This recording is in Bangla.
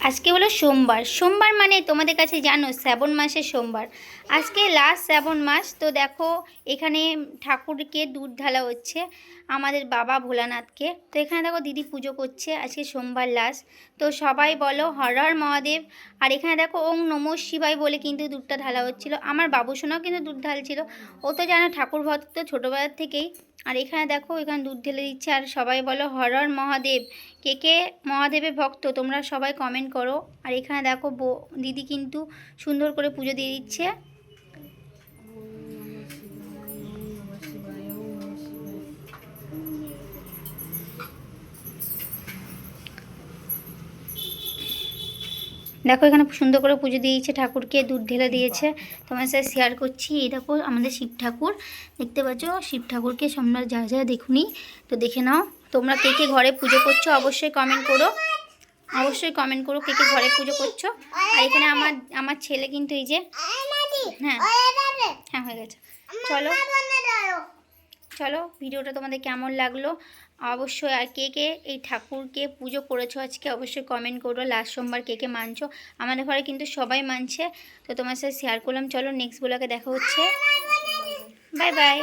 আজকে হলো সোমবার। সোমবার মানে তোমাদের কাছে জানো শ্রাবণ মাসের সোমবার। আজকে লাস্ট শ্রাবণ মাস। তো দেখো এখানে ঠাকুরকে দুধ ঢালা হচ্ছে আমাদের বাবা ভোলানাথকে। তো এখানে দেখো দিদি পুজো করছে, আজকে সোমবার লাস্ট। তো সবাই বলো হর হর মহাদেব। আর এখানে দেখো ওং নমঃ শিবায় বলে কিন্তু দুধটা ঢালা হচ্ছিল। আমার বাবুসোনাও কিন্তু দুধ ঢালছিল। ও তো জানো ঠাকুর ভক্ত ছোটোবেলার থেকেই। আর এখানে দেখো এখানে দুধ ঢেলে দিচ্ছে আর সবাই বলো হর হর মহাদেব। কে কে মহাদেবের ভক্ত তোমরা সবাই কমেন্ট করো। আর এখানে দেখো দিদি কিন্তু সুন্দর করে পুজো দিয়ে দিচ্ছে। দেখো এখানে সুন্দর করে পুজো দিয়েছে, ঠাকুরকে দুধ ঢেলে দিয়েছে। তোমার সাথে শেয়ার করছি। এই দেখো আমাদের শিব ঠাকুর, দেখতে পাচ্ছ শিব ঠাকুরকে তোমরা যা যা দেখুনি তো দেখে নাও। তোমরা কে কে ঘরে পুজো করছো অবশ্যই কমেন্ট করো, অবশ্যই কমেন্ট করো কে কে ঘরে পুজো করছো। আর এখানে আমার ছেলে কিন্তু এই যে হ্যাঁ হ্যাঁ হয়ে গেছে। চলো চলো ভিডিওটা তোমাদের কেমন লাগলো অবশ্যই। আর কে কে এই ঠাকুরকে পুজো করেছো আজকে অবশ্যই কমেন্ট করো। লাস্ট সোমবার কে কে মানছো, আমাদের ঘরে কিন্তু সবাই মানছে। তো তোমার সাথে শেয়ার করলাম। চলো নেক্সট ব্লগে দেখা হচ্ছে। Bye bye.